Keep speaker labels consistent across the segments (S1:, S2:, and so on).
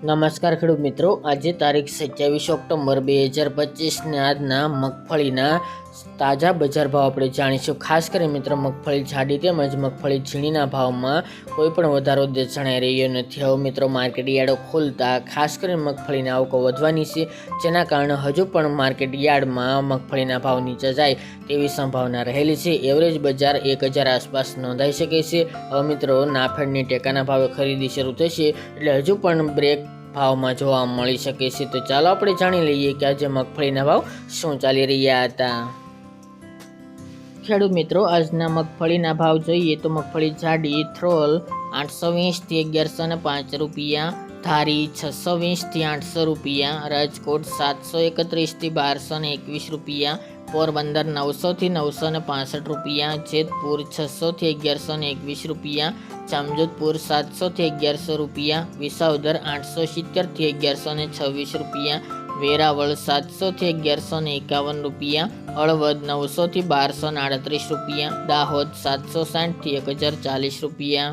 S1: નમસ્કાર ખેડૂત મિત્રો, આજે તારીખ 27 ઓક્ટોબર 2025 આજના મગફળીના તાજા બજાર ભાવ આપણે જાણીશું। ખાસ કરીને મિત્રો મગફળી જાડી તેમજ મગફળી ઝીણીના ભાવમાં કોઈ પણ વધારો જણાઈ રહ્યો નથી। હવે મિત્રો માર્કેટ યાર્ડો ખોલતા ખાસ કરીને મગફળીના આવકો વધવાની છે, જેના કારણે હજુ પણ માર્કેટ યાર્ડમાં મગફળીના ભાવ નીચે જાય તેવી સંભાવના રહેલી છે। એવરેજ બજાર 1000 આસપાસ નોંધાઈ શકે છે। હવે મિત્રો નાફેડની ટેકાના ભાવે ખરીદી શરૂ થશે, એટલે હજુ પણ બ્રેક ભાવમાં જોવા મળી શકે છે। તો ચાલો આપણે જાણી લઈએ કે આજે મગફળીના ભાવ શું ચાલી રહ્યા હતા। ખેડૂત મિત્રો, આજના મગફળીના ભાવ જોઈએ તો મગફળી જાડી થ્રોલ 820 થી 1105 રૂપિયા, ધારી 620 થી 800 રૂપિયા, રાજકોટ 731 થી 1221 રૂપિયા, પોરબંદર 900 થી 965 રૂપિયા, જેતપુર 600 થી 1121 રૂપિયા, જામજોધપુર 700 થી 1100 રૂપિયા, વિસાવદર 870 થી 1126 રૂપિયા, વેરાવળ 700 થી 1151 રૂપિયા, હળવદ 900 થી 1238 રૂપિયા, દાહોદ 760 થી 1040 રૂપિયા,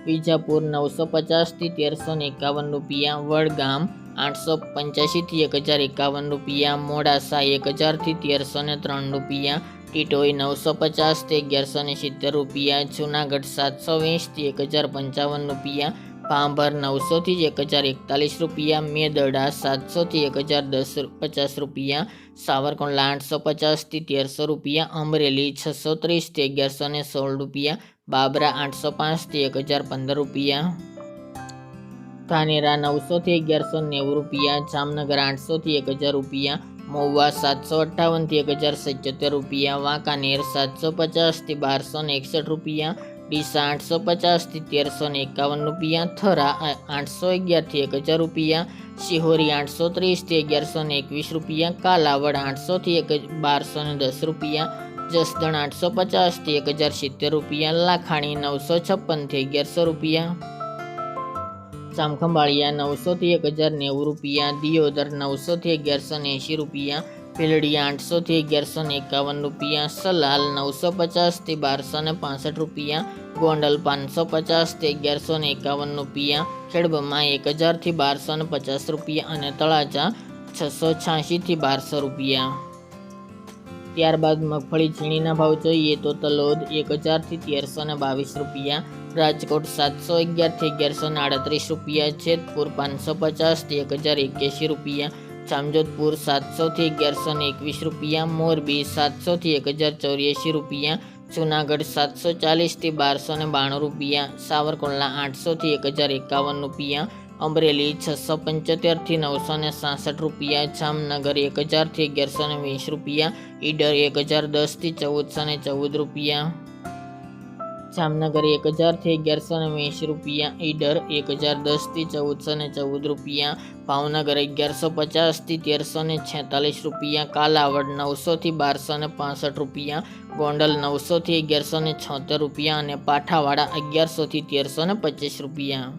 S1: વિજાપુર 950 થી 1351 રૂપિયા, વડગામ 885 થી 1051 રૂપિયા, મોડાસા 1000 થી 1303 રૂપિયા, ટીટોઈ 950 થી 1170 રૂપિયા, જૂનાગઢ 720 થી 1055 રૂપિયા, ભાંભર 900 થી 1041 રૂપિયા, મેદરડા 700 થી 1050 રૂપિયા, સાવરકુંડલા 850 થી 1300 રૂપિયા, અમરેલી 630 થી 1116 રૂપિયા, બાબરા 805 થી 1015 રૂપિયા, ધાનેરા 900 થી 1190 રૂપિયા, જામનગર 800 થી 1000 રૂપિયા, મહુવા 758 થી 1077 રૂપિયા, વાંકાનેર 750 થી 1261 રૂપિયા, ડીસા 850 થી 1351 રૂપિયા, થરા 811 થી 1000 રૂપિયા, શિહોરી 830 થી 1121 રૂપિયા, કાલાવડ 800 થી 1210 રૂપિયા, જસદણ 850 થી 1070 રૂપિયા, લાખાણી 956 થી 1100 રૂપિયા, જામખંભાળિયા 900 થી 1090 રૂપિયા, દિયોદર 900 થી 1180 રૂપિયા, ભીલડિયા 800 થી 1151 રૂપિયા, સલાલ 950 થી 1265 રૂપિયા, ગોંડલ 550 થી 1151 રૂપિયા, ખેડબ્રહ્મા 1000 થી 1250 રૂપિયા અને તળાજા 686 થી 1200 રૂપિયા। ત્યારબાદ મગફળી ઝીણીના ભાવ જોઈએ તો તલોદ 1000 થી 1322 રૂપિયા, રાજકોટ 711 થી 1138 રૂપિયા, જેતપુર 550 થી 1081 રૂપિયા, જામજોધપુર 700 થી 1121 રૂપિયા, મોરબી 700 થી 1084 રૂપિયા, જૂનાગઢ 740 થી 1292 રૂપિયા, સાવરકુંડલા 800 થી 1051 રૂપિયા, અમરેલી 675 થી 966 રૂપિયા, જામનગર 1000 થી 1120 રૂપિયા, ઈડર 1010 થી 1414 રૂપિયા, જામનગર 1000 થી 1120 રૂપિયા, ઈડર 1010 થી 1414 રૂપિયા, ભાવનગર 1150 થી 1346 રૂપિયા, કાલાવડ 900 થી 1265 રૂપિયા, ગોંડલ 900 થી 1176 રૂપિયા અને પાઠાવાડા 1100 થી 1325 રૂપિયા।